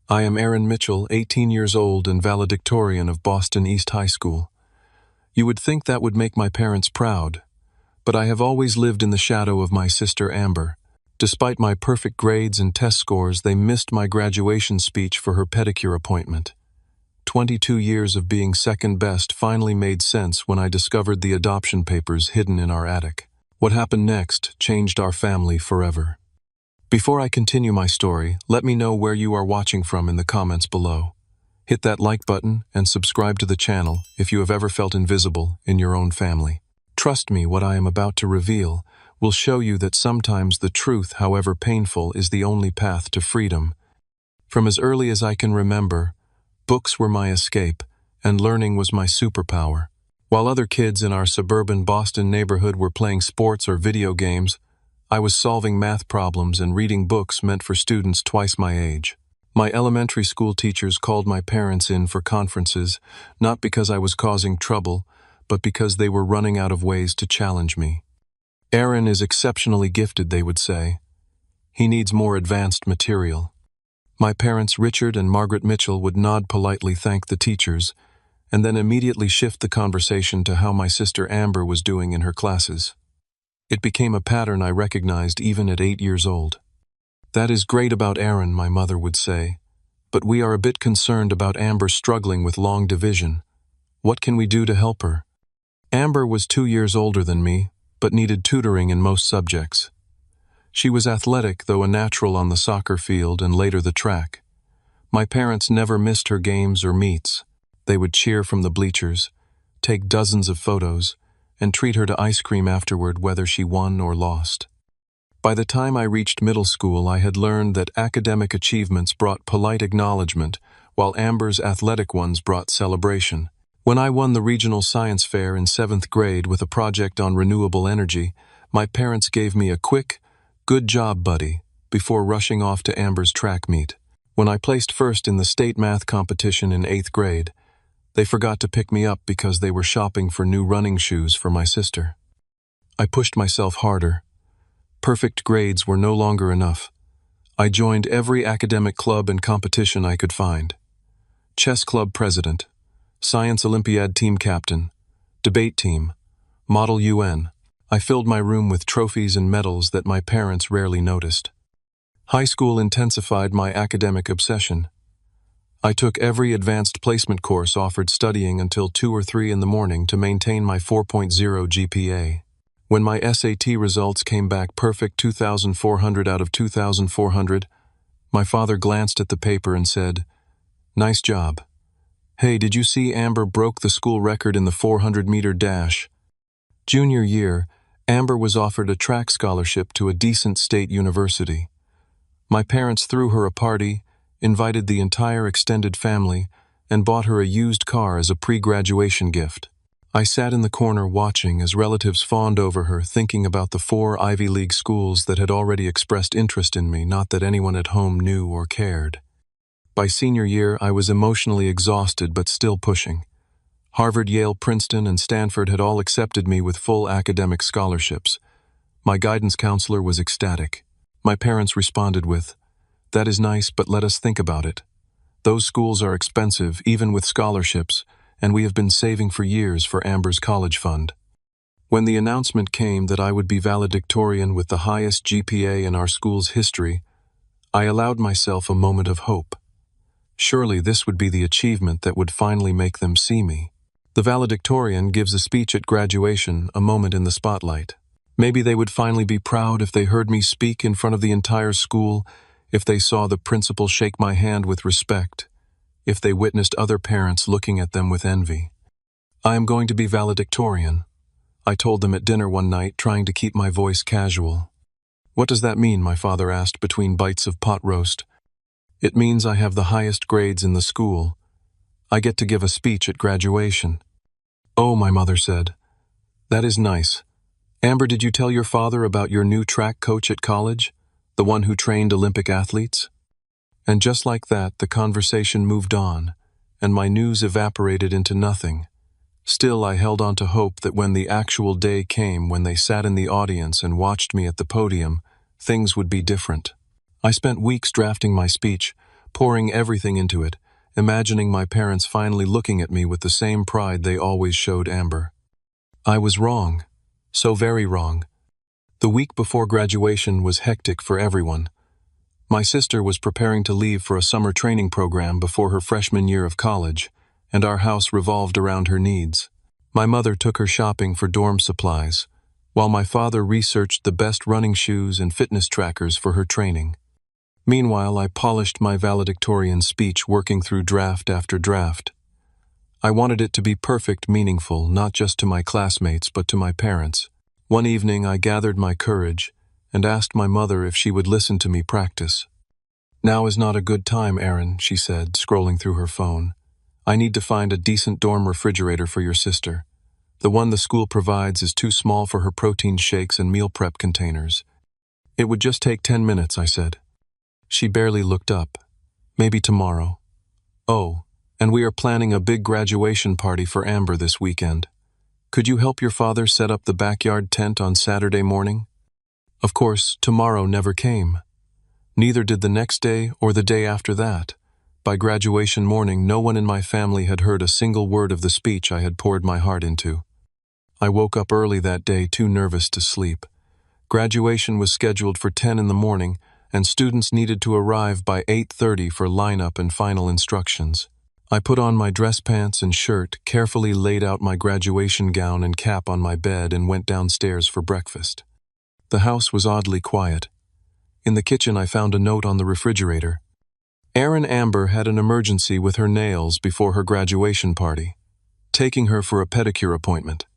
I am Aaron Mitchell, 18 years old and valedictorian of Boston East High School. You would think that would make my parents proud, but I have always lived in the shadow of my sister Amber. Despite my perfect grades and test scores, they missed my graduation speech for her pedicure appointment. 22 years of being second best finally made sense when I discovered the adoption papers hidden in our attic. What happened next changed our family forever. Before I continue my story, let me know where you are watching from in the comments below. Hit that like button and subscribe to the channel if you have ever felt invisible in your own family. Trust me, what I am about to reveal will show you that sometimes the truth, however painful, is the only path to freedom. From as early as I can remember, books were my escape, and learning was my superpower. While other kids in our suburban Boston neighborhood were playing sports or video games, I was solving math problems and reading books meant for students twice my age. My elementary school teachers called my parents in for conferences, not because I was causing trouble, but because they were running out of ways to challenge me. Aaron is exceptionally gifted, they would say. He needs more advanced material. My parents, Richard and Margaret Mitchell, would nod politely, thank the teachers, and then immediately shift the conversation to how my sister Amber was doing in her classes. It became a pattern I recognized even at 8 years old. That is great about Aaron, my mother would say, but we are a bit concerned about Amber struggling with long division. What can we do to help her? Amber was 2 years older than me, but needed tutoring in most subjects. She was athletic, though a natural on the soccer field and later the track. My parents never missed her games or meets. They would cheer from the bleachers, take dozens of photos, and treat her to ice cream afterward, whether she won or lost. By the time I reached middle school, I had learned that academic achievements brought polite acknowledgement, while Amber's athletic ones brought celebration. When I won the regional science fair in 7th grade with a project on renewable energy, my parents gave me a quick, "Good job, buddy," before rushing off to Amber's track meet. When I placed first in the state math competition in 8th grade, they forgot to pick me up because they were shopping for new running shoes for my sister. I pushed myself harder. Perfect grades were no longer enough. I joined every academic club and competition I could find. Chess club president, science Olympiad team captain, debate team, model UN. I filled my room with trophies and medals that my parents rarely noticed. High school intensified my academic obsession. I took every advanced placement course offered, studying until 2 or 3 in the morning to maintain my 4.0 GPA. When my SAT results came back perfect, 2,400 out of 2,400, my father glanced at the paper and said, "Nice job. Hey, did you see Amber broke the school record in the 400-meter dash?" Junior year, Amber was offered a track scholarship to a decent state university. My parents threw her a party, invited the entire extended family, and bought her a used car as a pre-graduation gift. I sat in the corner watching as relatives fawned over her, thinking about the 4 Ivy League schools that had already expressed interest in me, not that anyone at home knew or cared. By senior year, I was emotionally exhausted but still pushing. Harvard, Yale, Princeton, and Stanford had all accepted me with full academic scholarships. My guidance counselor was ecstatic. My parents responded with, "That is nice, but let us think about it. Those schools are expensive, even with scholarships, and we have been saving for years for Amber's college fund." When the announcement came that I would be valedictorian with the highest GPA in our school's history, I allowed myself a moment of hope. Surely this would be the achievement that would finally make them see me. The valedictorian gives a speech at graduation, a moment in the spotlight. Maybe they would finally be proud if they heard me speak in front of the entire school, if they saw the principal shake my hand with respect, if they witnessed other parents looking at them with envy. "I am going to be valedictorian," I told them at dinner one night, trying to keep my voice casual. "What does that mean?" my father asked between bites of pot roast. "It means I have the highest grades in the school. I get to give a speech at graduation." "Oh," my mother said, "that is nice. Amber, did you tell your father about your new track coach at college? The one who trained Olympic athletes?" And just like that, the conversation moved on, and my news evaporated into nothing. Still, I held on to hope that when the actual day came, when they sat in the audience and watched me at the podium, things would be different. I spent weeks drafting my speech, pouring everything into it, imagining my parents finally looking at me with the same pride they always showed Amber. I was wrong. So very wrong. The week before graduation was hectic for everyone. My sister was preparing to leave for a summer training program before her freshman year of college, and our house revolved around her needs. My mother took her shopping for dorm supplies, while my father researched the best running shoes and fitness trackers for her training. Meanwhile, I polished my valedictorian speech, working through draft after draft. I wanted it to be perfect, meaningful, not just to my classmates, but to my parents. One evening, I gathered my courage and asked my mother if she would listen to me practice. "Now is not a good time, Aaron," she said, scrolling through her phone. "I need to find a decent dorm refrigerator for your sister. The one the school provides is too small for her protein shakes and meal prep containers." "It would just take 10 minutes, I said. She barely looked up. "Maybe tomorrow." "Oh, and we are planning a big graduation party for Amber this weekend. Could you help your father set up the backyard tent on Saturday morning?" Of course, tomorrow never came. Neither did the next day or the day after that. By graduation morning, no one in my family had heard a single word of the speech I had poured my heart into. I woke up early that day, too nervous to sleep. Graduation was scheduled for 10 in the morning, and students needed to arrive by 8:30 for lineup and final instructions. I put on my dress pants and shirt, carefully laid out my graduation gown and cap on my bed, and went downstairs for breakfast. The house was oddly quiet. In the kitchen, I found a note on the refrigerator. Erin Amber had an emergency with her nails before her graduation party. Taking her for a pedicure appointment.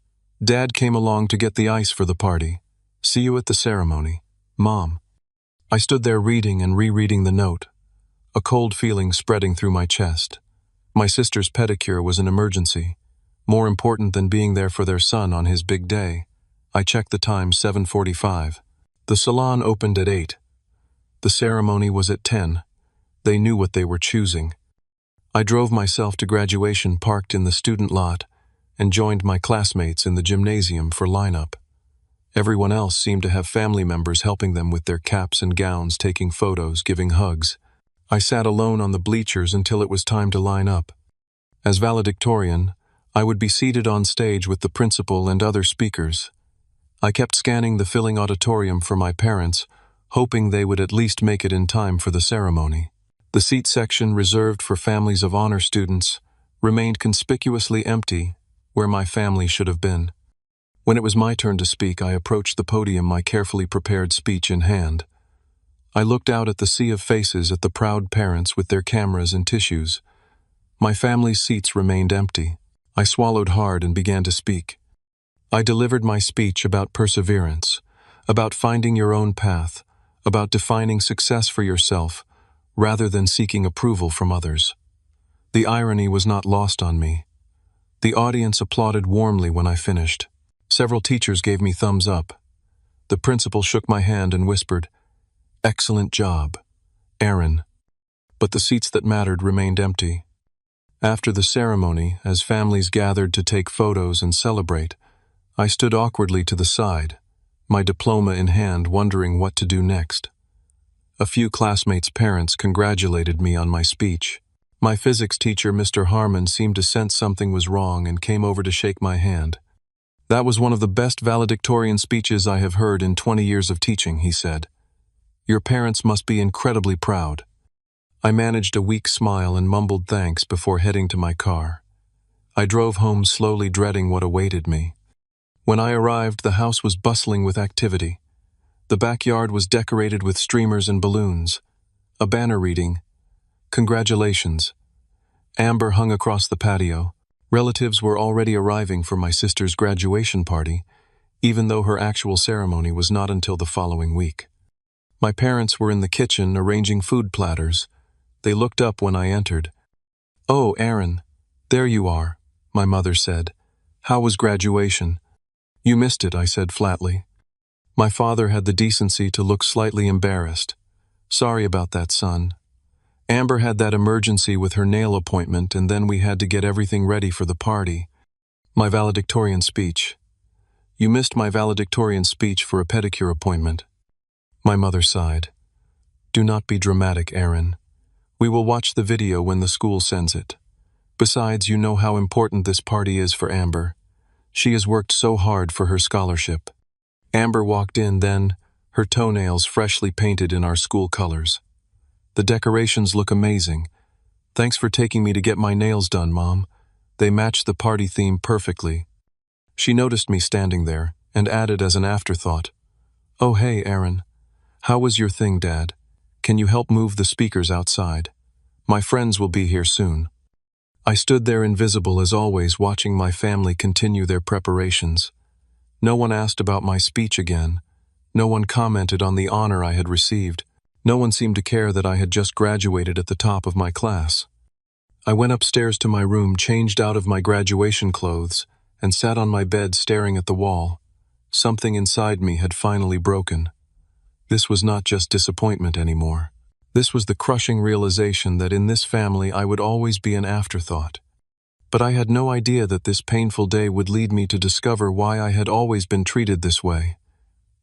Dad came along to get the ice for the party. See you at the ceremony. Mom. I stood there reading and rereading the note, a cold feeling spreading through my chest. My sister's pedicure was an emergency, more important than being there for their son on his big day. I checked the time, 7:45. The salon opened at 8. The ceremony was at 10. They knew what they were choosing. I drove myself to graduation, parked in the student lot, and joined my classmates in the gymnasium for lineup. Everyone else seemed to have family members helping them with their caps and gowns, taking photos, giving hugs. I sat alone on the bleachers until it was time to line up. As valedictorian, I would be seated on stage with the principal and other speakers. I kept scanning the filling auditorium for my parents, hoping they would at least make it in time for the ceremony. The seat section reserved for families of honor students remained conspicuously empty, where my family should have been. When it was my turn to speak, I approached the podium, my carefully prepared speech in hand. I looked out at the sea of faces, at the proud parents with their cameras and tissues. My family's seats remained empty. I swallowed hard and began to speak. I delivered my speech about perseverance, about finding your own path, about defining success for yourself, rather than seeking approval from others. The irony was not lost on me. The audience applauded warmly when I finished. Several teachers gave me thumbs up. The principal shook my hand and whispered, "Excellent job, Aaron." But the seats that mattered remained empty. After the ceremony, as families gathered to take photos and celebrate, I stood awkwardly to the side, my diploma in hand, wondering what to do next. A few classmates' parents congratulated me on my speech. My physics teacher, Mr. Harmon, seemed to sense something was wrong and came over to shake my hand. "That was one of the best valedictorian speeches I have heard in 20 years of teaching," he said. "Your parents must be incredibly proud." I managed a weak smile and mumbled thanks before heading to my car. I drove home slowly, dreading what awaited me. When I arrived, the house was bustling with activity. The backyard was decorated with streamers and balloons. A banner reading, "Congratulations." Amber hung across the patio. Relatives were already arriving for my sister's graduation party, even though her actual ceremony was not until the following week. My parents were in the kitchen arranging food platters. They looked up when I entered. "Oh, Aaron, there you are," my mother said. "How was graduation?" "You missed it," I said flatly. My father had the decency to look slightly embarrassed. "Sorry about that, son. Amber had that emergency with her nail appointment, and then we had to get everything ready for the party." My valedictorian speech. "You missed my valedictorian speech for a pedicure appointment." My mother sighed. "Do not be dramatic, Aaron. We will watch the video when the school sends it. Besides, you know how important this party is for Amber. She has worked so hard for her scholarship. Amber walked in then, her toenails freshly painted in our school colors. The decorations look amazing. Thanks for taking me to get my nails done, Mom. They match the party theme perfectly. She noticed me standing there and added as an afterthought, "Oh hey, Aaron. How was your thing, Dad? Can you help move the speakers outside? My friends will be here soon." I stood there invisible as always, watching my family continue their preparations. No one asked about my speech again. No one commented on the honor I had received. No one seemed to care that I had just graduated at the top of my class. I went upstairs to my room, changed out of my graduation clothes, and sat on my bed staring at the wall. Something inside me had finally broken. This was not just disappointment anymore. This was the crushing realization that in this family I would always be an afterthought. But I had no idea that this painful day would lead me to discover why I had always been treated this way.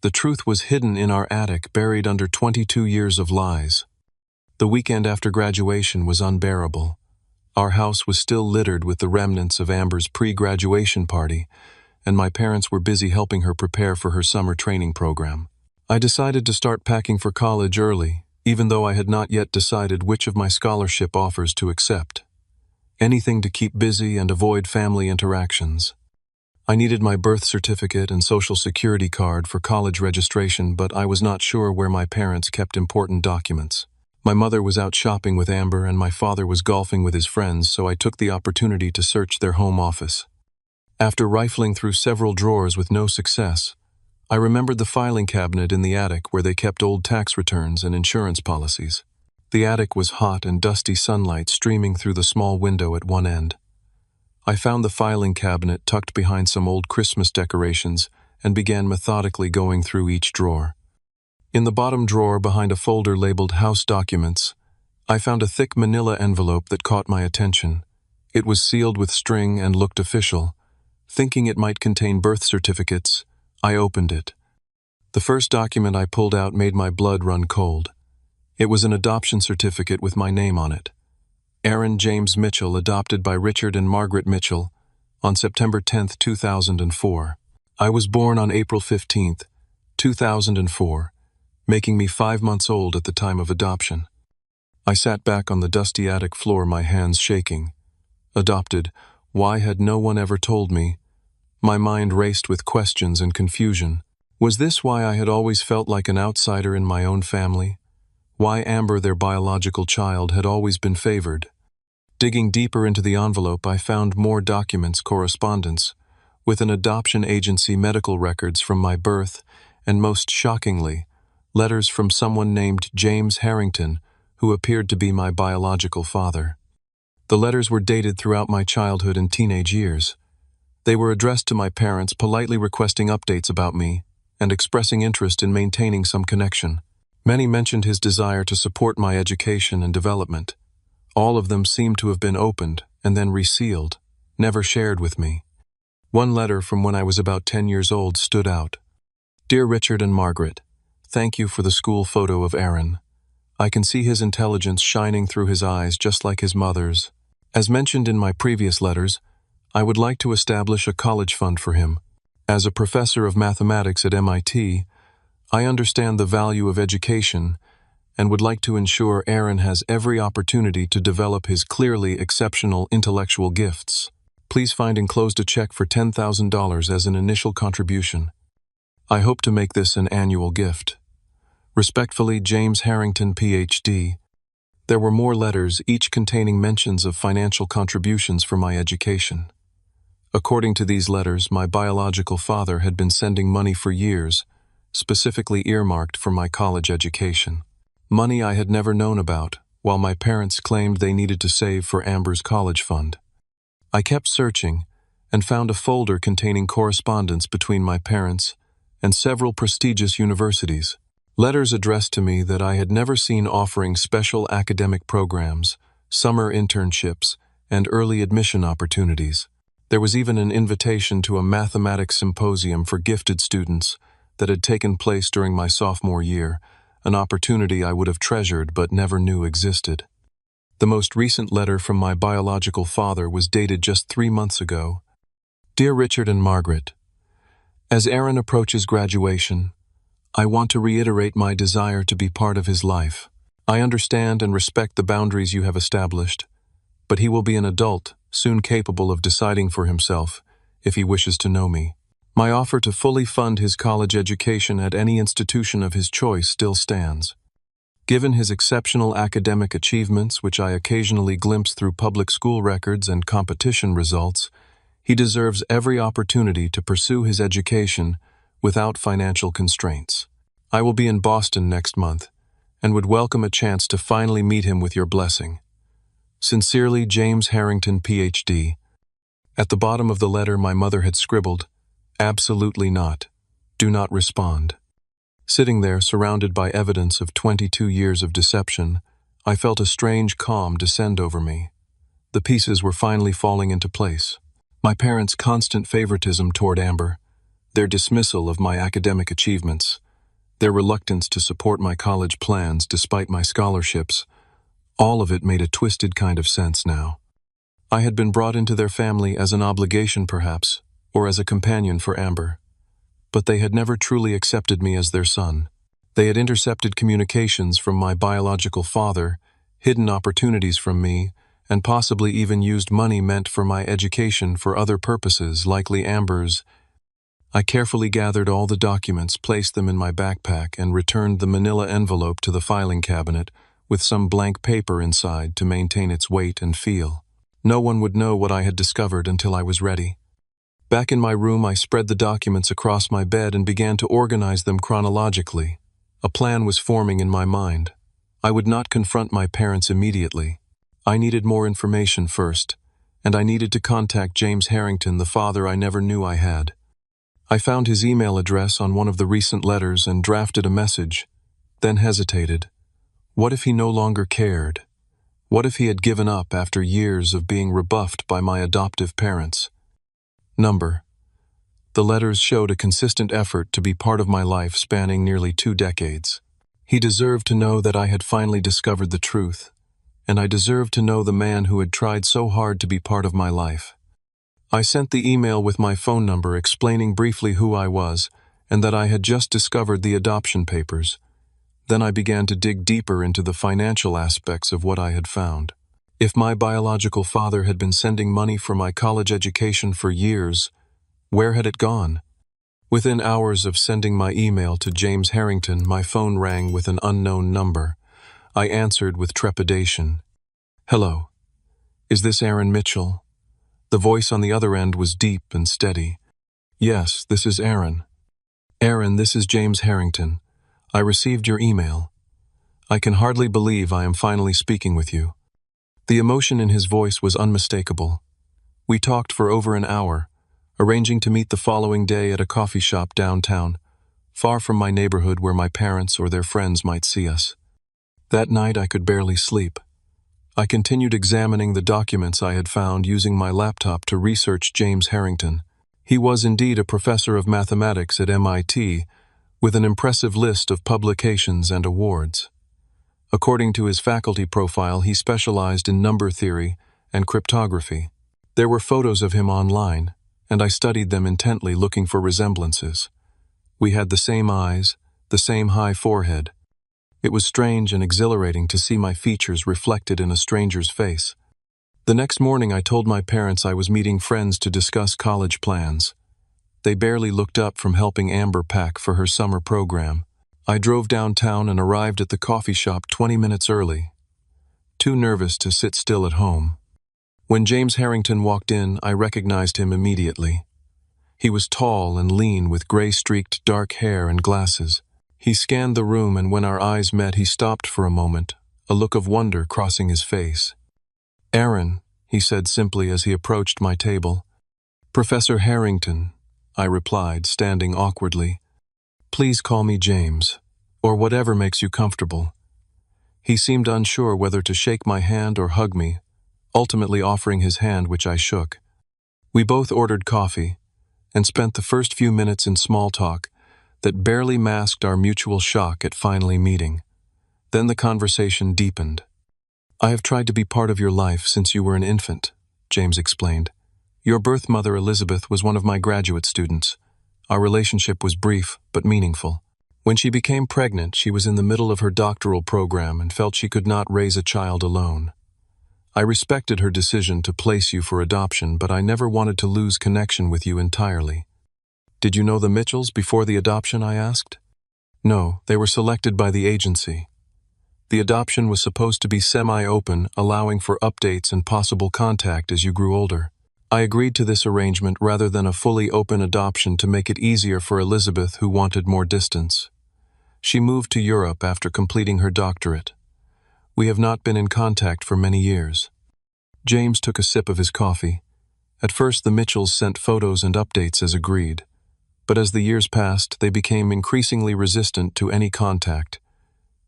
The truth was hidden in our attic, buried under 22 years of lies. The weekend after graduation was unbearable. Our house was still littered with the remnants of Amber's pre-graduation party, and my parents were busy helping her prepare for her summer training program. I decided to start packing for college early, even though I had not yet decided which of my scholarship offers to accept. Anything to keep busy and avoid family interactions. I needed my birth certificate and social security card for college registration, but I was not sure where my parents kept important documents. My mother was out shopping with Amber and my father was golfing with his friends, so I took the opportunity to search their home office. After rifling through several drawers with no success, I remembered the filing cabinet in the attic where they kept old tax returns and insurance policies. The attic was hot and dusty, sunlight streaming through the small window at one end. I found the filing cabinet tucked behind some old Christmas decorations and began methodically going through each drawer. In the bottom drawer, behind a folder labeled House Documents, I found a thick manila envelope that caught my attention. It was sealed with string and looked official. Thinking it might contain birth certificates, I opened it. The first document I pulled out made my blood run cold. It was an adoption certificate with my name on it. Aaron James Mitchell, adopted by Richard and Margaret Mitchell, on September 10, 2004. I was born on April 15, 2004, making me 5 months old at the time of adoption. I sat back on the dusty attic floor, my hands shaking. Adopted, why had no one ever told me? My mind raced with questions and confusion. Was this why I had always felt like an outsider in my own family? Why Amber, their biological child, had always been favored? Digging deeper into the envelope, I found more documents, correspondence with an adoption agency, medical records from my birth, and most shockingly, letters from someone named James Harrington, who appeared to be my biological father. The letters were dated throughout my childhood and teenage years. They were addressed to my parents, politely requesting updates about me and expressing interest in maintaining some connection. Many mentioned his desire to support my education and development. All of them seemed to have been opened and then resealed, never shared with me. One letter from when I was about 10 years old stood out. Dear Richard and Margaret, thank you for the school photo of Aaron. I can see his intelligence shining through his eyes just like his mother's. As mentioned in my previous letters, I would like to establish a college fund for him. As a professor of mathematics at MIT, I understand the value of education and would like to ensure Aaron has every opportunity to develop his clearly exceptional intellectual gifts. Please find enclosed a check for $10,000 as an initial contribution. I hope to make this an annual gift. Respectfully, James Harrington, Ph.D. There were more letters, each containing mentions of financial contributions for my education. According to these letters, my biological father had been sending money for years, specifically earmarked for my college education. Money I had never known about, while my parents claimed they needed to save for Amber's college fund. I kept searching and found a folder containing correspondence between my parents and several prestigious universities. Letters addressed to me that I had never seen offering special academic programs, summer internships, and early admission opportunities. There was even an invitation to a mathematics symposium for gifted students that had taken place during my sophomore year, an opportunity I would have treasured but never knew existed. The most recent letter from my biological father was dated just 3 months ago. Dear Richard and Margaret, as Aaron approaches graduation, I want to reiterate my desire to be part of his life. I understand and respect the boundaries you have established, but he will be an adult, soon capable of deciding for himself, if he wishes to know me. My offer to fully fund his college education at any institution of his choice still stands. Given his exceptional academic achievements, which I occasionally glimpse through public school records and competition results, he deserves every opportunity to pursue his education without financial constraints. I will be in Boston next month, and would welcome a chance to finally meet him with your blessing. Sincerely, James Harrington, Ph.D. At the bottom of the letter my mother had scribbled, "Absolutely not. Do not respond." Sitting there, surrounded by evidence of 22 years of deception, I felt a strange calm descend over me. The pieces were finally falling into place. My parents' constant favoritism toward Amber, their dismissal of my academic achievements, their reluctance to support my college plans despite my scholarships, all of it made a twisted kind of sense now. I had been brought into their family as an obligation perhaps, or as a companion for Amber. But they had never truly accepted me as their son. They had intercepted communications from my biological father, hidden opportunities from me, and possibly even used money meant for my education for other purposes, likely Amber's. I carefully gathered all the documents, placed them in my backpack, and returned the manila envelope to the filing cabinet with some blank paper inside to maintain its weight and feel. No one would know what I had discovered until I was ready. Back in my room, I spread the documents across my bed and began to organize them chronologically. A plan was forming in my mind. I would not confront my parents immediately. I needed more information first, and I needed to contact James Harrington, the father I never knew I had. I found his email address on one of the recent letters and drafted a message, then hesitated. What if he no longer cared? What if he had given up after years of being rebuffed by my adoptive parents? Number. The letters showed a consistent effort to be part of my life spanning nearly 2 decades. He deserved to know that I had finally discovered the truth, and I deserved to know the man who had tried so hard to be part of my life. I sent the email with my phone number explaining briefly who I was and that I had just discovered the adoption papers. Then I began to dig deeper into the financial aspects of what I had found. If my biological father had been sending money for my college education for years, where had it gone? Within hours of sending my email to James Harrington, my phone rang with an unknown number. I answered with trepidation. "Hello. Is this Aaron Mitchell?" The voice on the other end was deep and steady. "Yes, this is Aaron." "Aaron, this is James Harrington. I received your email. I can hardly believe I am finally speaking with you." The emotion in his voice was unmistakable. We talked for over an hour, arranging to meet the following day at a coffee shop downtown, far from my neighborhood where my parents or their friends might see us. That night I could barely sleep. I continued examining the documents I had found using my laptop to research James Harrington. He was indeed a professor of mathematics at MIT, with an impressive list of publications and awards. According to his faculty profile, he specialized in number theory and cryptography. There were photos of him online, and I studied them intently, looking for resemblances. We had the same eyes, the same high forehead. It was strange and exhilarating to see my features reflected in a stranger's face. The next morning I told my parents I was meeting friends to discuss college plans. They barely looked up from helping Amber pack for her summer program. I drove downtown and arrived at the coffee shop 20 minutes early, too nervous to sit still at home. When James Harrington walked in, I recognized him immediately. He was tall and lean with gray-streaked dark hair and glasses. He scanned the room, and when our eyes met, he stopped for a moment, a look of wonder crossing his face. "Aaron," he said simply as he approached my table. "Professor Harrington," I replied, standing awkwardly. "Please call me James, or whatever makes you comfortable." He seemed unsure whether to shake my hand or hug me, ultimately offering his hand, which I shook. We both ordered coffee, and spent the first few minutes in small talk that barely masked our mutual shock at finally meeting. Then the conversation deepened. I have tried to be part of your life since you were an infant, James explained. Your birth mother, Elizabeth, was one of my graduate students. Our relationship was brief but meaningful. When she became pregnant, she was in the middle of her doctoral program and felt she could not raise a child alone. I respected her decision to place you for adoption, but I never wanted to lose connection with you entirely. Did you know the Mitchells before the adoption? I asked. No, they were selected by the agency. The adoption was supposed to be semi-open, allowing for updates and possible contact as you grew older. I agreed to this arrangement rather than a fully open adoption to make it easier for Elizabeth, who wanted more distance. She moved to Europe after completing her doctorate. We have not been in contact for many years. James took a sip of his coffee. At first, the Mitchells sent photos and updates as agreed. But as the years passed, they became increasingly resistant to any contact.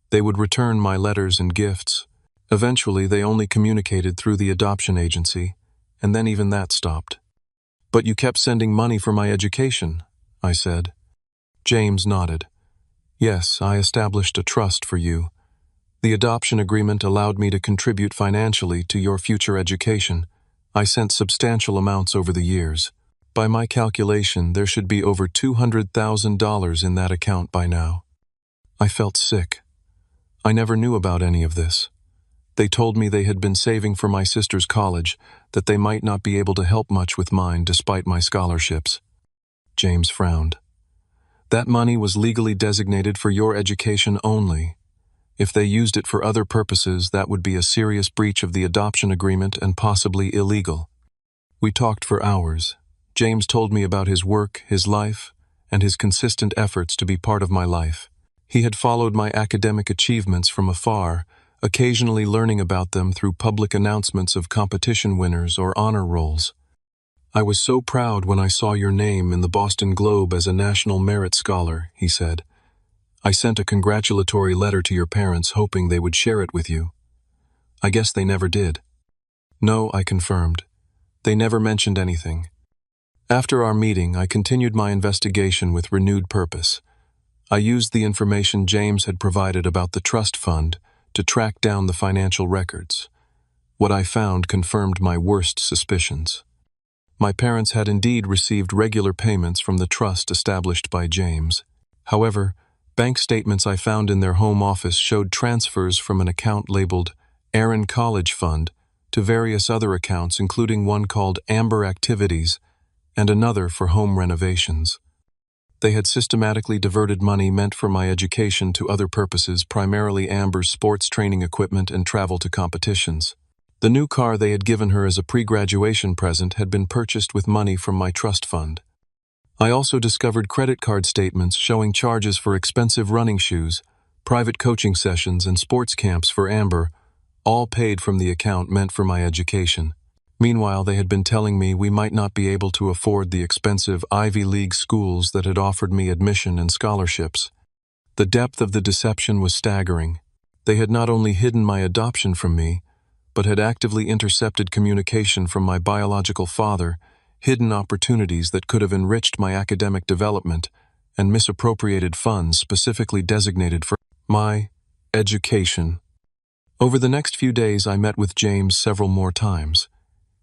They would return my letters and gifts. Eventually, they only communicated through the adoption agency, and then even that stopped. But you kept sending money for my education, I said. James nodded. Yes, I established a trust for you. The adoption agreement allowed me to contribute financially to your future education. I sent substantial amounts over the years. By my calculation, there should be over $200,000 in that account by now. I felt sick. I never knew about any of this. They told me they had been saving for my sister's college, that they might not be able to help much with mine despite my scholarships. James frowned. That money was legally designated for your education only. If they used it for other purposes, that would be a serious breach of the adoption agreement and possibly illegal. We talked for hours. James told me about his work, his life, and his consistent efforts to be part of my life. He had followed my academic achievements from afar, occasionally learning about them through public announcements of competition winners or honor rolls. I was so proud when I saw your name in the Boston Globe as a National Merit Scholar, he said. I sent a congratulatory letter to your parents hoping they would share it with you. I guess they never did. No, I confirmed. They never mentioned anything. After our meeting, I continued my investigation with renewed purpose. I used the information James had provided about the trust fund to track down the financial records. What I found confirmed my worst suspicions. My parents had indeed received regular payments from the trust established by James. However, bank statements I found in their home office showed transfers from an account labeled Aaron College Fund to various other accounts, including one called Amber Activities and another for home renovations. They had systematically diverted money meant for my education to other purposes, primarily Amber's sports training equipment and travel to competitions. The new car they had given her as a pre-graduation present had been purchased with money from my trust fund. I also discovered credit card statements showing charges for expensive running shoes, private coaching sessions, and sports camps for Amber, all paid from the account meant for my education. Meanwhile, they had been telling me we might not be able to afford the expensive Ivy League schools that had offered me admission and scholarships. The depth of the deception was staggering. They had not only hidden my adoption from me, but had actively intercepted communication from my biological father, hidden opportunities that could have enriched my academic development, and misappropriated funds specifically designated for my education. Over the next few days, I met with James several more times.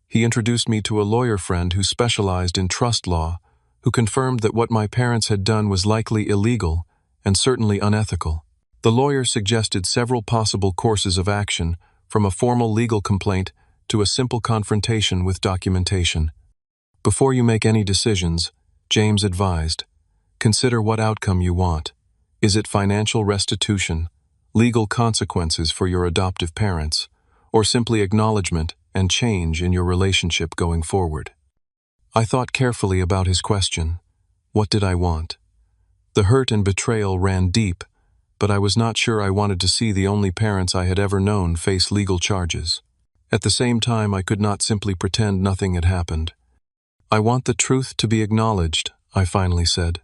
He introduced me to a lawyer friend who specialized in trust law, who confirmed that what my parents had done was likely illegal and certainly unethical. The lawyer suggested several possible courses of action, from a formal legal complaint to a simple confrontation with documentation. Before you make any decisions, James advised, consider what outcome you want. Is it financial restitution, legal consequences for your adoptive parents, or simply acknowledgement and change in your relationship going forward? I thought carefully about his question. What did I want? The hurt and betrayal ran deep, but I was not sure I wanted to see the only parents I had ever known face legal charges. At the same time, I could not simply pretend nothing had happened. I want the truth to be acknowledged, I finally said.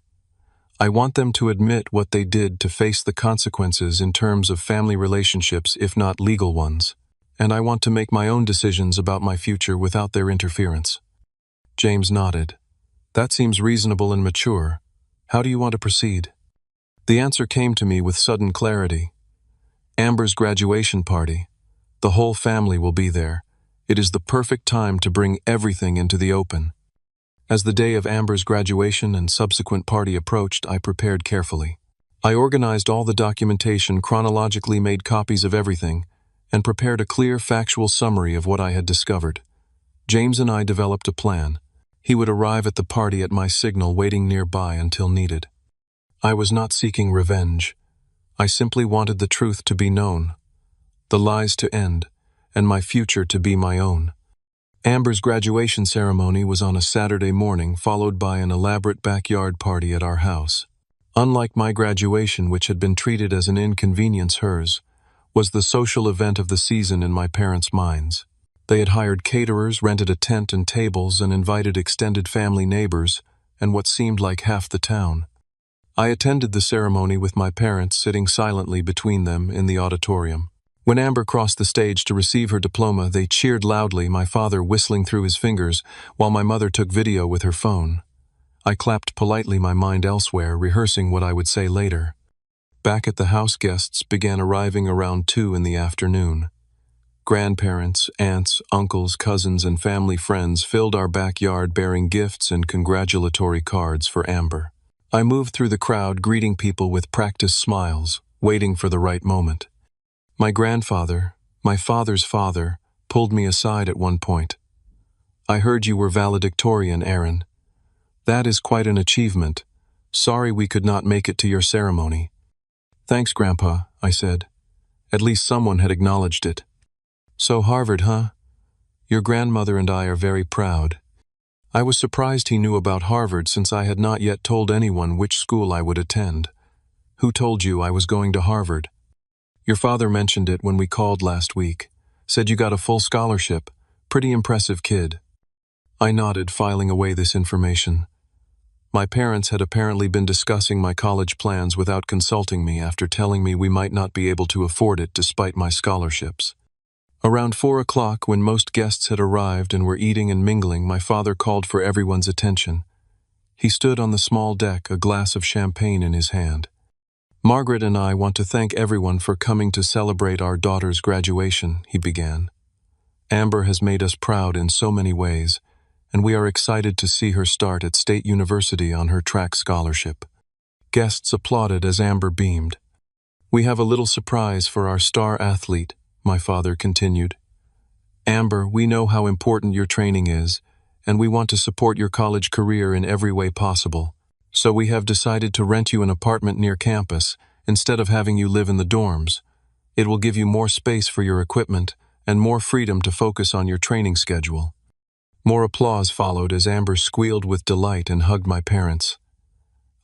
I want them to admit what they did to face the consequences in terms of family relationships, if not legal ones. And I want to make my own decisions about my future without their interference. James nodded. That seems reasonable and mature. How do you want to proceed? The answer came to me with sudden clarity. Amber's graduation party. The whole family will be there. It is the perfect time to bring everything into the open. As the day of Amber's graduation and subsequent party approached, I prepared carefully. I organized all the documentation, chronologically made copies of everything, and prepared a clear, factual summary of what I had discovered. James and I developed a plan. He would arrive at the party at my signal, waiting nearby until needed. I was not seeking revenge. I simply wanted the truth to be known, the lies to end, and my future to be my own. Amber's graduation ceremony was on a Saturday morning, followed by an elaborate backyard party at our house. Unlike my graduation, which had been treated as an inconvenience, hers was the social event of the season in my parents' minds. They had hired caterers, rented a tent and tables, and invited extended family, neighbors, and what seemed like half the town. I attended the ceremony with my parents sitting silently between them in the auditorium. When Amber crossed the stage to receive her diploma, they cheered loudly, my father whistling through his fingers, while my mother took video with her phone. I clapped politely, my mind elsewhere, rehearsing what I would say later. Back at the house, guests began arriving around 2 in the afternoon. Grandparents, aunts, uncles, cousins, and family friends filled our backyard bearing gifts and congratulatory cards for Amber. I moved through the crowd, greeting people with practiced smiles, waiting for the right moment. My grandfather, my father's father, pulled me aside at one point. "I heard you were valedictorian, Aaron. That is quite an achievement. Sorry we could not make it to your ceremony." "Thanks, Grandpa," I said. At least someone had acknowledged it. "So Harvard, huh? Your grandmother and I are very proud." I was surprised he knew about Harvard, since I had not yet told anyone which school I would attend. "Who told you I was going to Harvard?" "Your father mentioned it when we called last week. Said you got a full scholarship. Pretty impressive kid." I nodded, filing away this information. My parents had apparently been discussing my college plans without consulting me, after telling me we might not be able to afford it despite my scholarships. Around 4 o'clock, when most guests had arrived and were eating and mingling, my father called for everyone's attention. He stood on the small deck, a glass of champagne in his hand. "Margaret and I want to thank everyone for coming to celebrate our daughter's graduation," he began. "Amber has made us proud in so many ways, and we are excited to see her start at State University on her track scholarship." Guests applauded as Amber beamed. "We have a little surprise for our star athlete," my father continued. "Amber, we know how important your training is, and we want to support your college career in every way possible. So we have decided to rent you an apartment near campus, instead of having you live in the dorms. It will give you more space for your equipment and more freedom to focus on your training schedule." More applause followed as Amber squealed with delight and hugged my parents.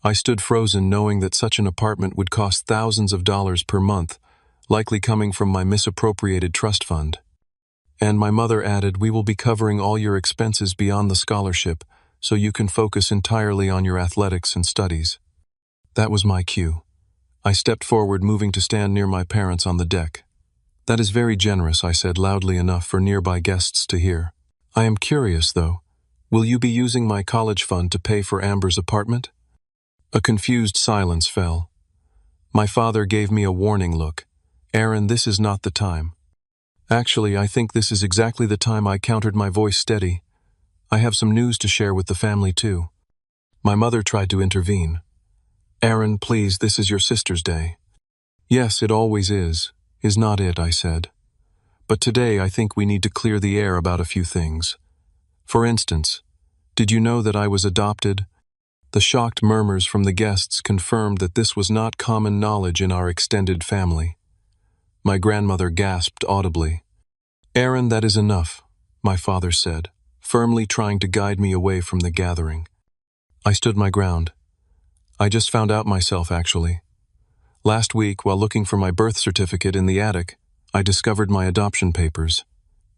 I stood frozen, knowing that such an apartment would cost thousands of dollars per month, likely coming from my misappropriated trust fund. And my mother added, "We will be covering all your expenses beyond the scholarship, so you can focus entirely on your athletics and studies." That was my cue. I stepped forward, moving to stand near my parents on the deck. "That is very generous," I said loudly enough for nearby guests to hear. "I am curious, though. Will you be using my college fund to pay for Amber's apartment?" A confused silence fell. My father gave me a warning look. "Aaron, this is not the time." "Actually, I think this is exactly the time," I countered, my voice steady. "I have some news to share with the family, too." My mother tried to intervene. "Aaron, please, this is your sister's day." "Yes, it always is not it?" I said. "But today I think we need to clear the air about a few things. For instance, did you know that I was adopted?" The shocked murmurs from the guests confirmed that this was not common knowledge in our extended family. My grandmother gasped audibly. "Aaron, that is enough," my father said, firmly trying to guide me away from the gathering. I stood my ground. "I just found out myself, actually. Last week, while looking for my birth certificate in the attic, I discovered my adoption papers.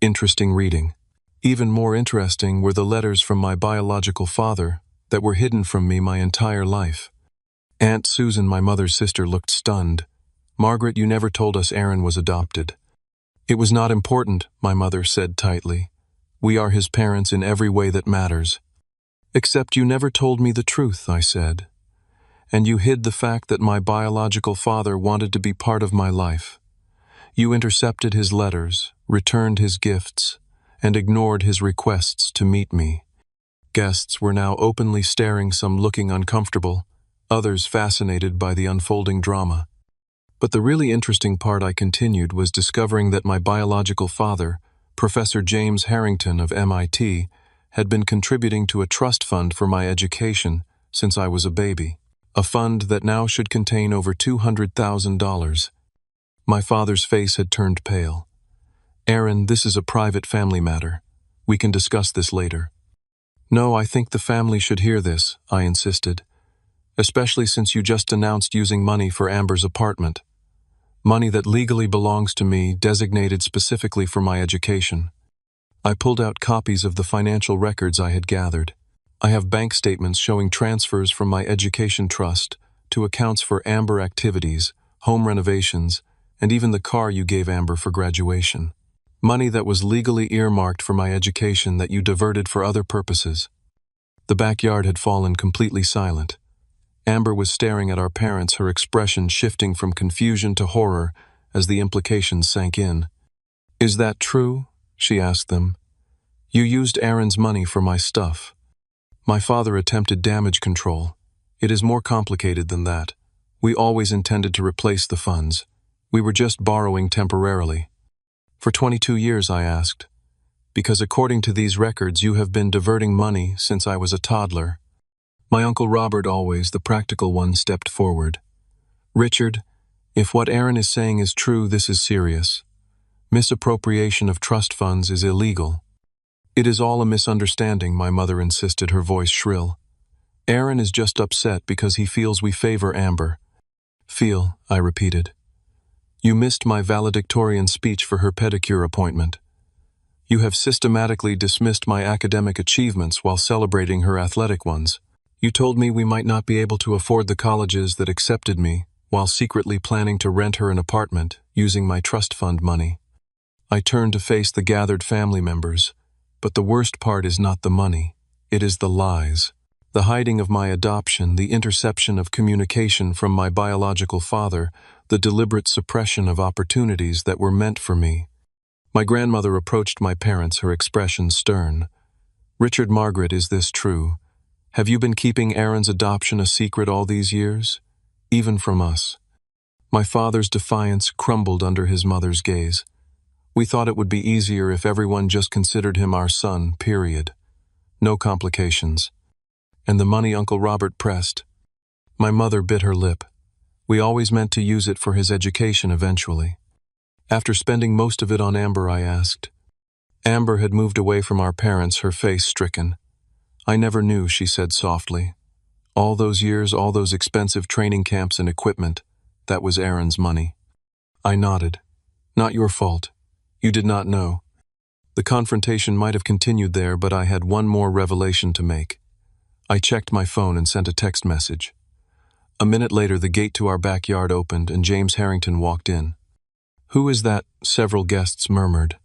Interesting reading. Even more interesting were the letters from my biological father that were hidden from me my entire life." Aunt Susan, my mother's sister, looked stunned. "Margaret, you never told us Aaron was adopted." "It was not important," my mother said tightly. "We are his parents in every way that matters." "Except you never told me the truth," I said. "And you hid the fact that my biological father wanted to be part of my life. You intercepted his letters, returned his gifts, and ignored his requests to meet me. Guests were now openly staring, some looking uncomfortable, others fascinated by the unfolding drama. But the really interesting part, I continued, was discovering that my biological father, Professor James Harrington of MIT, had been contributing to a trust fund for my education since I was a baby, a fund that now should contain over $200,000. My father's face had turned pale. "Aaron, this is a private family matter. We can discuss this later." "No, I think the family should hear this," I insisted, "especially since you just announced using money for Amber's apartment. Money that legally belongs to me, designated specifically for my education." I pulled out copies of the financial records I had gathered. I have bank statements showing transfers from my education trust to accounts for Amber activities, home renovations, and even the car you gave Amber for graduation. Money that was legally earmarked for my education that you diverted for other purposes. The backyard had fallen completely silent. Amber was staring at our parents, her expression shifting from confusion to horror as the implications sank in. "Is that true?" she asked them. "You used Aaron's money for my stuff." My father attempted damage control. "It is more complicated than that. We always intended to replace the funds. We were just borrowing temporarily." "For 22 years, I asked. "Because according to these records, you have been diverting money since I was a toddler." My Uncle Robert, always the practical one, stepped forward. "Richard, if what Aaron is saying is true, this is serious. Misappropriation of trust funds is illegal." "It is all a misunderstanding," my mother insisted, her voice shrill. "Aaron is just upset because he feels we favor Amber." "Feel," I repeated. "You missed my valedictorian speech for her pedicure appointment. You have systematically dismissed my academic achievements while celebrating her athletic ones. You told me we might not be able to afford the colleges that accepted me, while secretly planning to rent her an apartment using my trust fund money." I turned to face the gathered family members, but the worst part is not the money, it is the lies. The hiding of my adoption, the interception of communication from my biological father, the deliberate suppression of opportunities that were meant for me. My grandmother approached my parents, her expression stern. "Richard, Margaret, is this true? Have you been keeping Aaron's adoption a secret all these years? Even from us?" My father's defiance crumbled under his mother's gaze. "We thought it would be easier if everyone just considered him our son, period. No complications." "And the money Uncle Robert pressed?" My mother bit her lip. "We always meant to use it for his education eventually." "After spending most of it on Amber?" I asked. Amber had moved away from our parents, her face stricken. "I never knew," she said softly. "All those years, all those expensive training camps and equipment, that was Aaron's money." I nodded. "Not your fault. You did not know." The confrontation might have continued there, but I had one more revelation to make. I checked my phone and sent a text message. A minute later, the gate to our backyard opened and James Harrington walked in. "Who is that?" several guests murmured.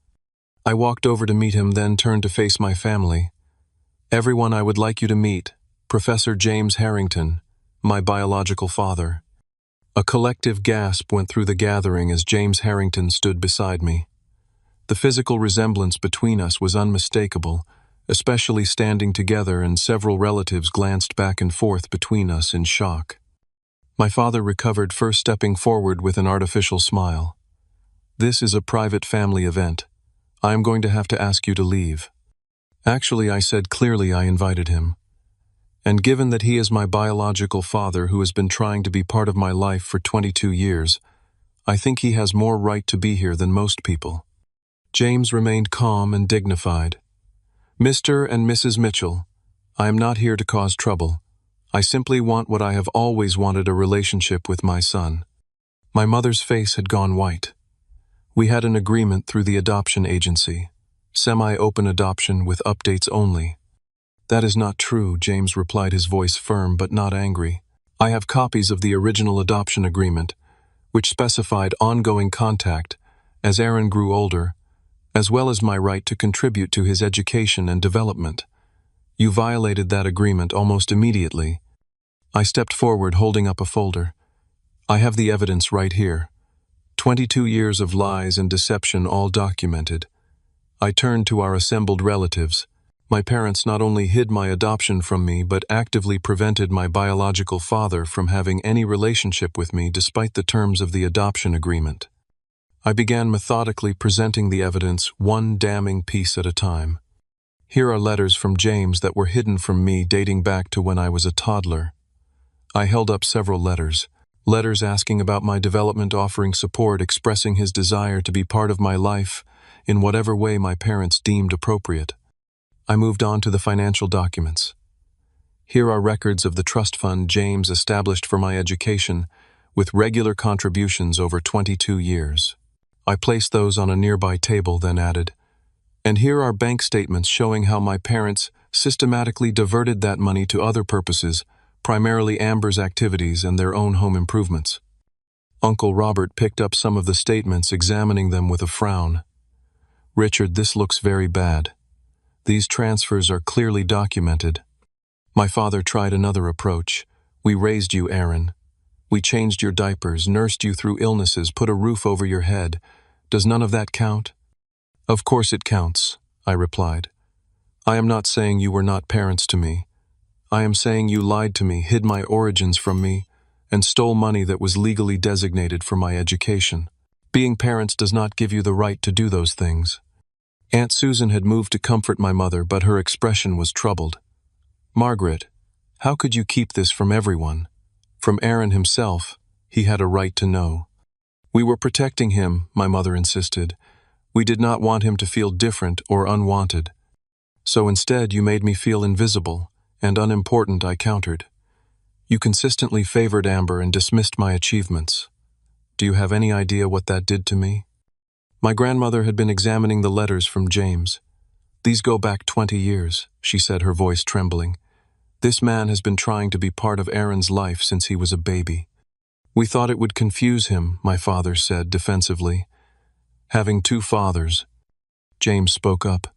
I walked over to meet him, then turned to face my family. "Everyone, I would like you to meet Professor James Harrington, my biological father." A collective gasp went through the gathering as James Harrington stood beside me. The physical resemblance between us was unmistakable, especially standing together, and several relatives glanced back and forth between us in shock. My father recovered, first stepping forward with an artificial smile. "This is a private family event. I am going to have to ask you to leave." "Actually," I said clearly, I invited him. And given that he is my biological father who has been trying to be part of my life for 22 years, I think he has more right to be here than most people. James remained calm and dignified. "Mr. and Mrs. Mitchell, I am not here to cause trouble. I simply want what I have always wanted, a relationship with my son." My mother's face had gone white. "We had an agreement through the adoption agency. Semi-open adoption with updates only." "That is not true," James replied, his voice firm but not angry. "I have copies of the original adoption agreement, which specified ongoing contact as Aaron grew older, as well as my right to contribute to his education and development. You violated that agreement almost immediately." I stepped forward, holding up a folder. "I have the evidence right here. 22 years of lies and deception all documented. I turned to our assembled relatives. My parents not only hid my adoption from me but actively prevented my biological father from having any relationship with me despite the terms of the adoption agreement. I began methodically presenting the evidence, one damning piece at a time. Here are letters from James that were hidden from me dating back to when I was a toddler. I held up several letters asking about my development, offering support, expressing his desire to be part of my life in whatever way my parents deemed appropriate. I moved on to the financial documents. Here are records of the trust fund James established for my education, with regular contributions over 22 years. I placed those on a nearby table, then added, "And here are bank statements showing how my parents systematically diverted that money to other purposes, primarily Amber's activities and their own home improvements." Uncle Robert picked up some of the statements, examining them with a frown. "Richard, this looks very bad. These transfers are clearly documented." My father tried another approach. "We raised you, Aaron. We changed your diapers, nursed you through illnesses, put a roof over your head. Does none of that count?" "Of course it counts," I replied. "I am not saying you were not parents to me. I am saying you lied to me, hid my origins from me, and stole money that was legally designated for my education. Being parents does not give you the right to do those things." Aunt Susan had moved to comfort my mother, but her expression was troubled. "Margaret, how could you keep this from everyone? From Aaron himself, he had a right to know." "We were protecting him," my mother insisted. "We did not want him to feel different or unwanted. So instead you made me feel invisible and unimportant," I countered. "You consistently favored Amber and dismissed my achievements. Do you have any idea what that did to me?" My grandmother had been examining the letters from James. "These go back 20 years, she said, her voice trembling. "This man has been trying to be part of Aaron's life since he was a baby." "We thought it would confuse him," my father said defensively. "Having two fathers." James spoke up.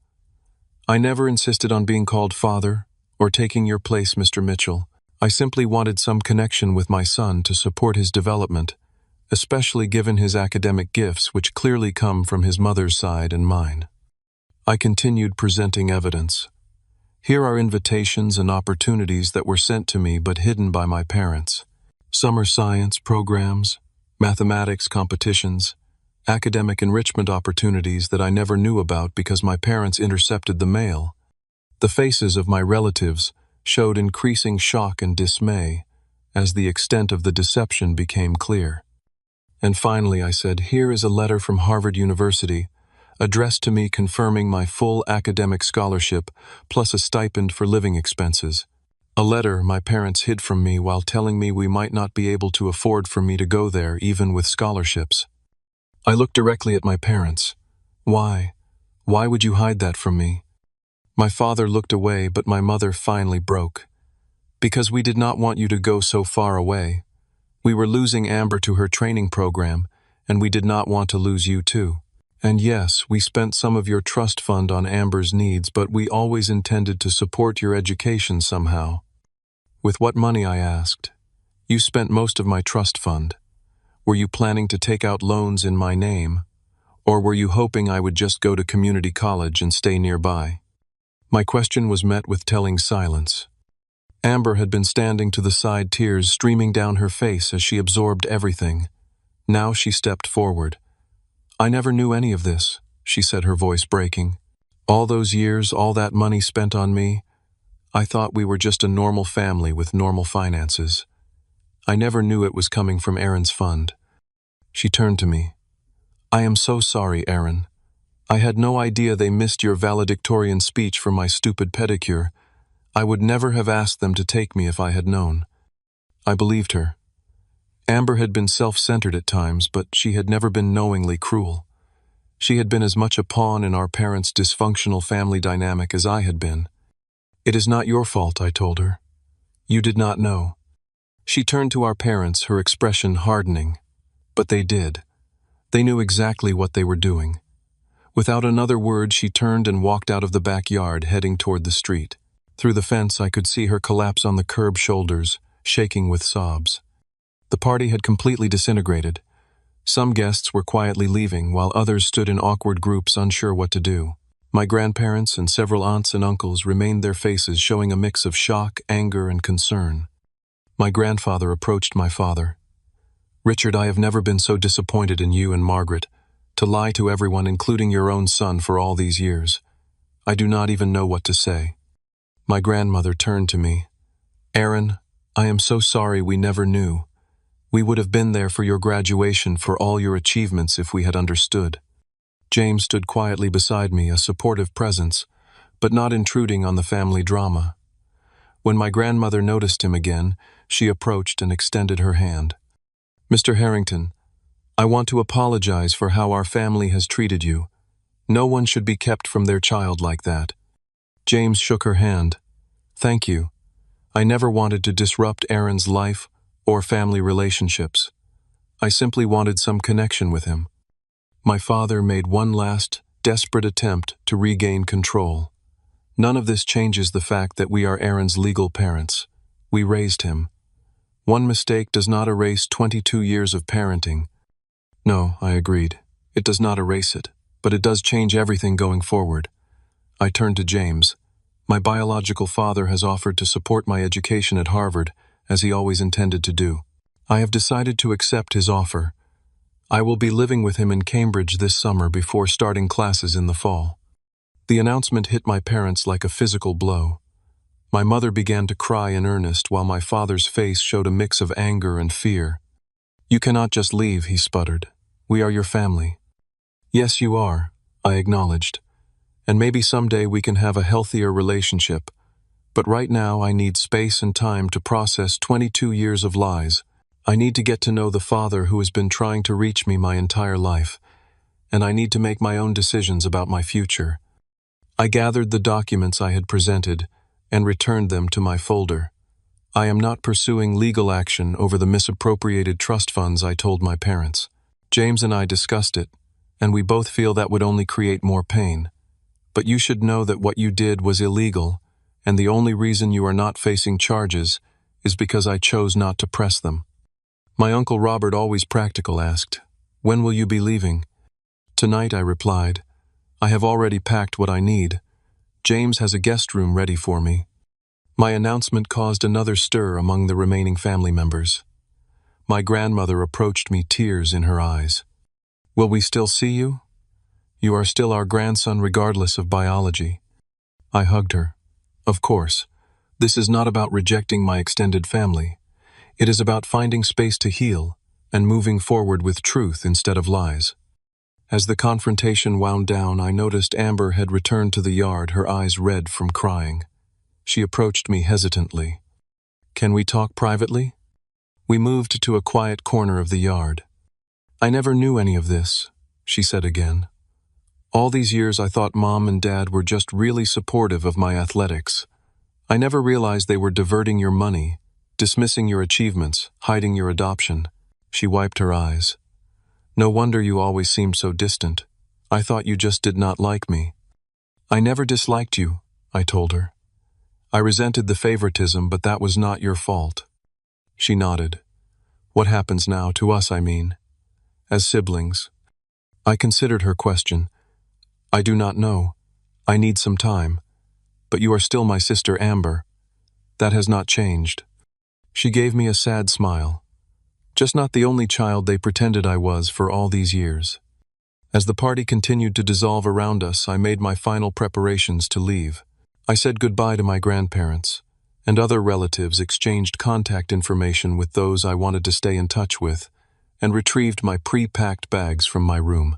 "I never insisted on being called father or taking your place, Mr. Mitchell. I simply wanted some connection with my son to support his development, especially given his academic gifts, which clearly come from his mother's side and mine." I continued presenting evidence. Here are invitations and opportunities that were sent to me but hidden by my parents. Summer science programs, mathematics competitions, academic enrichment opportunities that I never knew about because my parents intercepted the mail. The faces of my relatives showed increasing shock and dismay as the extent of the deception became clear. And finally I said, "Here is a letter from Harvard University, addressed to me confirming my full academic scholarship plus a stipend for living expenses. A letter my parents hid from me while telling me we might not be able to afford for me to go there even with scholarships." I looked directly at my parents. "Why? Why would you hide that from me?" My father looked away, but my mother finally broke. "Because we did not want you to go so far away. We were losing Amber to her training program, and we did not want to lose you too. And yes, we spent some of your trust fund on Amber's needs, but we always intended to support your education somehow." "With what money?" I asked. "You spent most of my trust fund. Were you planning to take out loans in my name? Or were you hoping I would just go to community college and stay nearby?" My question was met with telling silence. Amber had been standing to the side, tears streaming down her face as she absorbed everything. Now she stepped forward. "I never knew any of this," she said, her voice breaking. "All those years, all that money spent on me, I thought we were just a normal family with normal finances. I never knew it was coming from Aaron's fund." She turned to me. "I am so sorry, Aaron. I had no idea they missed your valedictorian speech for my stupid pedicure. I would never have asked them to take me if I had known." I believed her. Amber had been self-centered at times, but she had never been knowingly cruel. She had been as much a pawn in our parents' dysfunctional family dynamic as I had been. "It is not your fault," I told her. "You did not know." She turned to our parents, her expression hardening. But they did. They knew exactly what they were doing. Without another word, she turned and walked out of the backyard, heading toward the street. Through the fence, I could see her collapse on the curb shoulders, shaking with sobs. The party had completely disintegrated. Some guests were quietly leaving, while others stood in awkward groups unsure what to do. My grandparents and several aunts and uncles remained, their faces showing a mix of shock, anger, and concern. My grandfather approached my father. "Richard, I have never been so disappointed in you and Margaret. To lie to everyone, including your own son, for all these years. I do not even know what to say." My grandmother turned to me. "Aaron, I am so sorry we never knew. We would have been there for your graduation, for all your achievements, if we had understood." James stood quietly beside me, a supportive presence, but not intruding on the family drama. When my grandmother noticed him again, she approached and extended her hand. "Mr. Harrington, I want to apologize for how our family has treated you. No one should be kept from their child like that." James shook her hand. "Thank you. I never wanted to disrupt Aaron's life or family relationships. I simply wanted some connection with him." My father made one last, desperate attempt to regain control. "None of this changes the fact that we are Aaron's legal parents. We raised him. One mistake does not erase 22 years of parenting." "No," I agreed. "It does not erase it, but it does change everything going forward." I turned to James. "My biological father has offered to support my education at Harvard, as he always intended to do. I have decided to accept his offer. I will be living with him in Cambridge this summer before starting classes in the fall." The announcement hit my parents like a physical blow. My mother began to cry in earnest, while my father's face showed a mix of anger and fear. "You cannot just leave," he sputtered. "We are your family." "Yes, you are," I acknowledged. "And maybe someday we can have a healthier relationship. But right now I need space and time to process 22 years of lies. I need to get to know the father who has been trying to reach me my entire life, and I need to make my own decisions about my future." I gathered the documents I had presented and returned them to my folder. "I am not pursuing legal action over the misappropriated trust funds," I told my parents. "James and I discussed it, and we both feel that would only create more pain. But you should know that what you did was illegal, and the only reason you are not facing charges is because I chose not to press them." My Uncle Robert, always practical, asked, "When will you be leaving?" "Tonight," I replied. "I have already packed what I need. James has a guest room ready for me." My announcement caused another stir among the remaining family members. My grandmother approached me, tears in her eyes. "Will we still see you? You are still our grandson regardless of biology." I hugged her. "Of course. This is not about rejecting my extended family. It is about finding space to heal and moving forward with truth instead of lies." As the confrontation wound down, I noticed Amber had returned to the yard, her eyes red from crying. She approached me hesitantly. "Can we talk privately?" We moved to a quiet corner of the yard. "I never knew any of this," she said again. "All these years I thought Mom and Dad were just really supportive of my athletics. I never realized they were diverting your money, dismissing your achievements, hiding your adoption." She wiped her eyes. "No wonder you always seemed so distant. I thought you just did not like me." "I never disliked you," I told her. "I resented the favoritism, but that was not your fault." She nodded. "What happens now, to us, I mean, as siblings?" I considered her question. "I do not know. I need some time. But you are still my sister Amber. That has not changed." She gave me a sad smile. "Just not the only child they pretended I was for all these years." As the party continued to dissolve around us, I made my final preparations to leave. I said goodbye to my grandparents, and other relatives, exchanged contact information with those I wanted to stay in touch with, and retrieved my pre-packed bags from my room.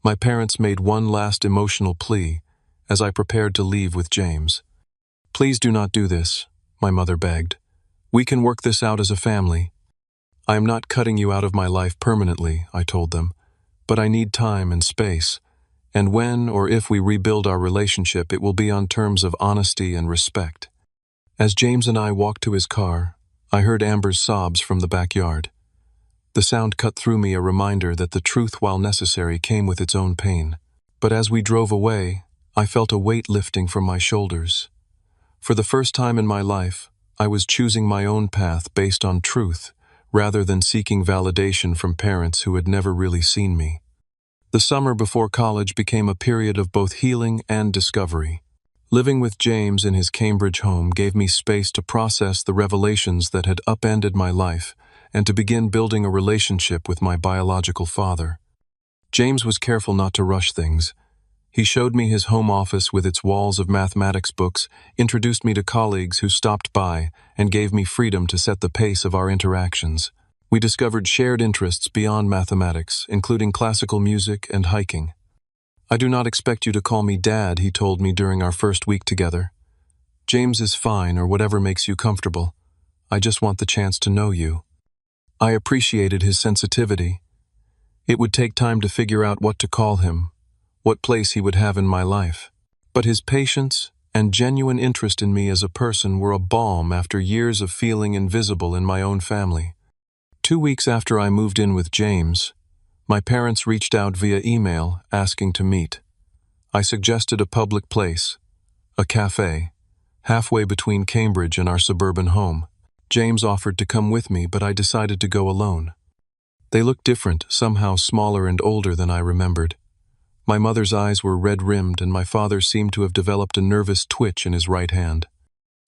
My parents made one last emotional plea as I prepared to leave with James. "Please do not do this," my mother begged. "We can work this out as a family." "I am not cutting you out of my life permanently," I told them, "but I need time and space, and when or if we rebuild our relationship, it will be on terms of honesty and respect." As James and I walked to his car, I heard Amber's sobs from the backyard. The sound cut through me, a reminder that the truth, while necessary, came with its own pain. But as we drove away, I felt a weight lifting from my shoulders. For the first time in my life, I was choosing my own path based on truth, rather than seeking validation from parents who had never really seen me. The summer before college became a period of both healing and discovery. Living with James in his Cambridge home gave me space to process the revelations that had upended my life and to begin building a relationship with my biological father. James was careful not to rush things. He showed me his home office with its walls of mathematics books, introduced me to colleagues who stopped by, and gave me freedom to set the pace of our interactions. We discovered shared interests beyond mathematics, including classical music and hiking. "I do not expect you to call me Dad," he told me during our first week together. "James is fine, or whatever makes you comfortable. I just want the chance to know you." I appreciated his sensitivity. It would take time to figure out what to call him, what place he would have in my life. But his patience and genuine interest in me as a person were a balm after years of feeling invisible in my own family. 2 weeks after I moved in with James, my parents reached out via email asking to meet. I suggested a public place, a cafe, halfway between Cambridge and our suburban home. James offered to come with me, but I decided to go alone. They looked different, somehow smaller and older than I remembered. My mother's eyes were red-rimmed, and my father seemed to have developed a nervous twitch in his right hand.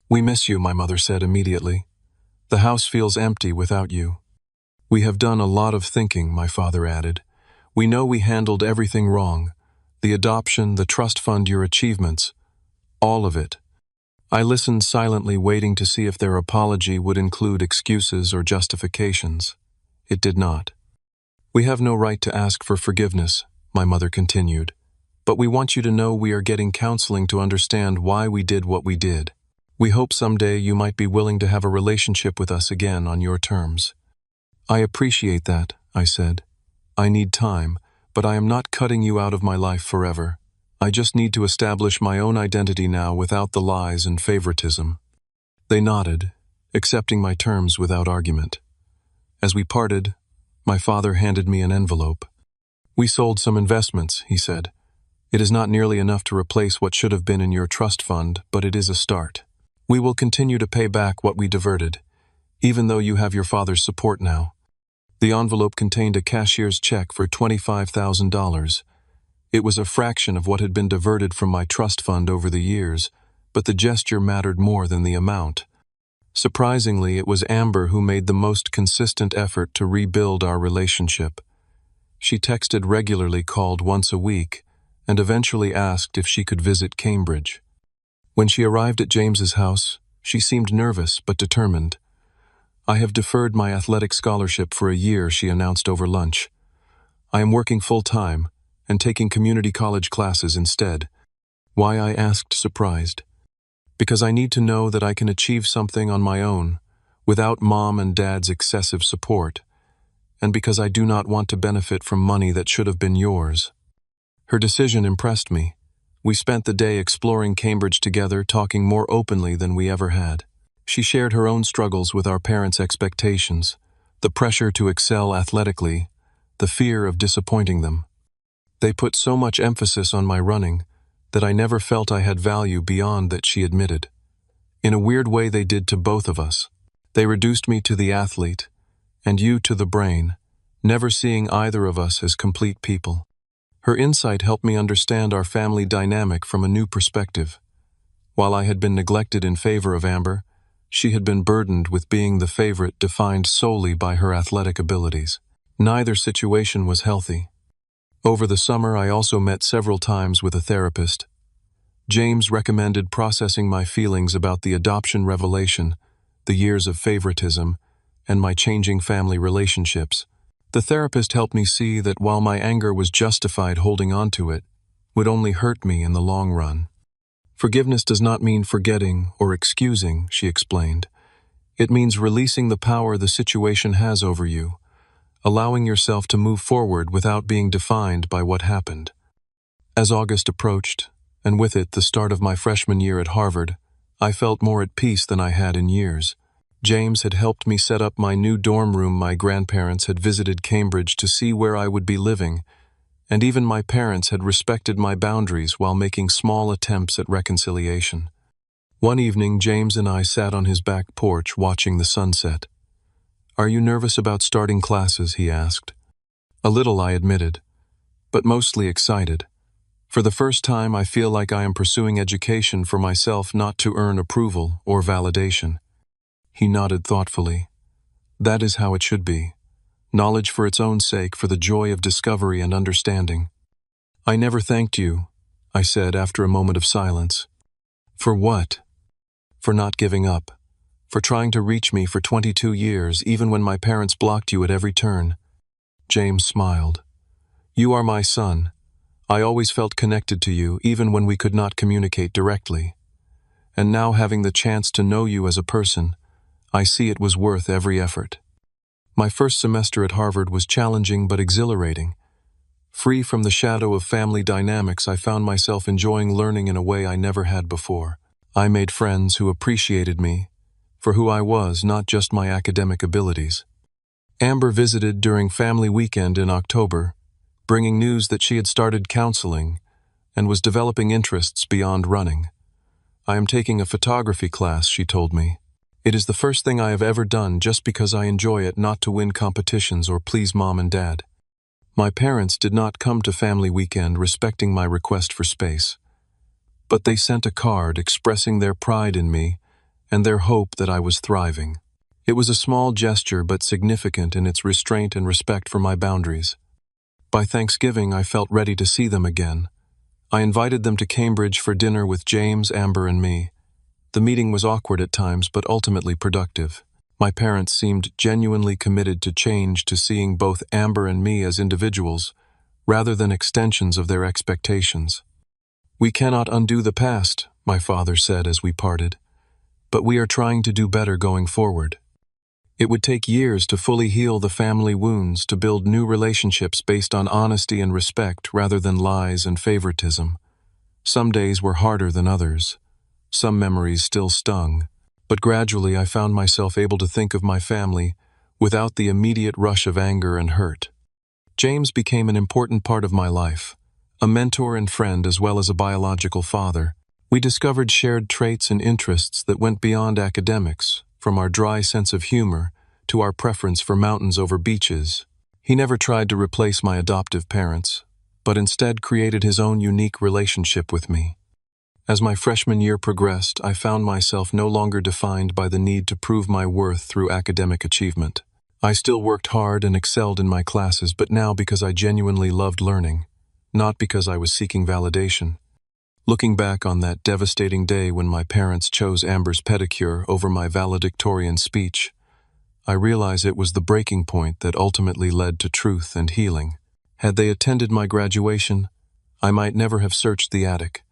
"We miss you," my mother said immediately. "The house feels empty without you." "We have done a lot of thinking," my father added. "We know we handled everything wrong. The adoption, the trust fund, your achievements. All of it." I listened silently, waiting to see if their apology would include excuses or justifications. It did not. "We have no right to ask for forgiveness," my mother continued. "But we want you to know we are getting counseling to understand why we did what we did. We hope someday you might be willing to have a relationship with us again on your terms." "I appreciate that," I said. "I need time, but I am not cutting you out of my life forever. I just need to establish my own identity now without the lies and favoritism." They nodded, accepting my terms without argument. As we parted, my father handed me an envelope. "We sold some investments," he said. "It is not nearly enough to replace what should have been in your trust fund, but it is a start. We will continue to pay back what we diverted, even though you have your father's support now." The envelope contained a cashier's check for $25,000. It was a fraction of what had been diverted from my trust fund over the years, but the gesture mattered more than the amount. Surprisingly, it was Amber who made the most consistent effort to rebuild our relationship. She texted regularly, called once a week, and eventually asked if she could visit Cambridge. When she arrived at James's house, she seemed nervous but determined. "I have deferred my athletic scholarship for a year," she announced over lunch. "I am working full-time and taking community college classes instead." "Why?" I asked, surprised. "Because I need to know that I can achieve something on my own, without Mom and Dad's excessive support, and because I do not want to benefit from money that should have been yours." Her decision impressed me. We spent the day exploring Cambridge together, talking more openly than we ever had. She shared her own struggles with our parents' expectations, the pressure to excel athletically, the fear of disappointing them. "They put so much emphasis on my running that I never felt I had value beyond that," she admitted. "In a weird way, they did to both of us. They reduced me to the athlete, and you to the brain, never seeing either of us as complete people." Her insight helped me understand our family dynamic from a new perspective. While I had been neglected in favor of Amber, she had been burdened with being the favorite, defined solely by her athletic abilities. Neither situation was healthy. Over the summer, I also met several times with a therapist. James recommended processing my feelings about the adoption revelation, the years of favoritism, and my changing family relationships. The therapist helped me see that while my anger was justified, holding on to it would only hurt me in the long run. "Forgiveness does not mean forgetting or excusing," she explained. "It means releasing the power the situation has over you, allowing yourself to move forward without being defined by what happened." As August approached, and with it the start of my freshman year at Harvard, I felt more at peace than I had in years. James had helped me set up my new dorm room. My grandparents had visited Cambridge to see where I would be living, and even my parents had respected my boundaries while making small attempts at reconciliation. One evening, James and I sat on his back porch watching the sunset. "Are you nervous about starting classes?" he asked. "A little," I admitted, "but mostly excited. For the first time, I feel like I am pursuing education for myself, not to earn approval or validation." He nodded thoughtfully. "That is how it should be. Knowledge for its own sake, for the joy of discovery and understanding." "I never thanked you," I said after a moment of silence. "For what?" "For not giving up. For trying to reach me for 22 years, even when my parents blocked you at every turn." James smiled. "You are my son. I always felt connected to you, even when we could not communicate directly. And now, having the chance to know you as a person, I see it was worth every effort." My first semester at Harvard was challenging but exhilarating. Free from the shadow of family dynamics, I found myself enjoying learning in a way I never had before. I made friends who appreciated me for who I was, not just my academic abilities. Amber visited during family weekend in October, bringing news that she had started counseling and was developing interests beyond running. "I am taking a photography class," she told me. "It is the first thing I have ever done just because I enjoy it, not to win competitions or please mom and dad." My parents did not come to family weekend, respecting my request for space. But they sent a card expressing their pride in me and their hope that I was thriving. It was a small gesture but significant in its restraint and respect for my boundaries. By Thanksgiving, I felt ready to see them again. I invited them to Cambridge for dinner with James, Amber, and me. The meeting was awkward at times, but ultimately productive. My parents seemed genuinely committed to change, to seeing both Amber and me as individuals, rather than extensions of their expectations. "We cannot undo the past," my father said as we parted, "but we are trying to do better going forward. It would take years to fully heal the family wounds, to build new relationships based on honesty and respect rather than lies and favoritism. Some days were harder than others. Some memories still stung. But gradually I found myself able to think of my family without the immediate rush of anger and hurt. James became an important part of my life, a mentor and friend as well as a biological father. We discovered shared traits and interests that went beyond academics, from our dry sense of humor to our preference for mountains over beaches. He never tried to replace my adoptive parents, but instead created his own unique relationship with me. As my freshman year progressed, I found myself no longer defined by the need to prove my worth through academic achievement. I still worked hard and excelled in my classes, but now because I genuinely loved learning, not because I was seeking validation. Looking back on that devastating day when my parents chose Amber's pedicure over my valedictorian speech, I realize it was the breaking point that ultimately led to truth and healing. Had they attended my graduation, I might never have searched the attic,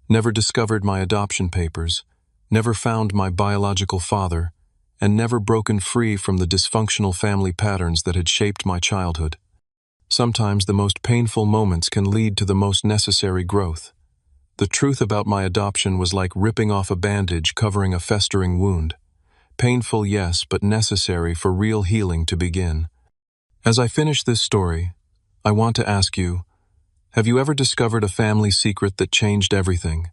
never discovered my adoption papers, never found my biological father, and never broken free from the dysfunctional family patterns that had shaped my childhood. Sometimes the most painful moments can lead to the most necessary growth. The truth about my adoption was like ripping off a bandage covering a festering wound. Painful, yes, but necessary for real healing to begin. As I finish this story, I want to ask you, have you ever discovered a family secret that changed everything?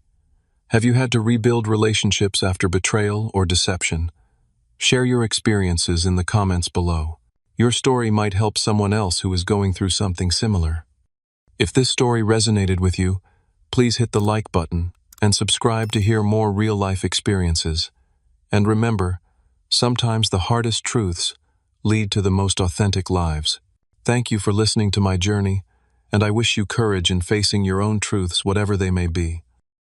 Have you had to rebuild relationships after betrayal or deception? Share your experiences in the comments below. Your story might help someone else who is going through something similar. If this story resonated with you, please hit the like button and subscribe to hear more real-life experiences. And remember, sometimes the hardest truths lead to the most authentic lives. Thank you for listening to my journey, and I wish you courage in facing your own truths, whatever they may be.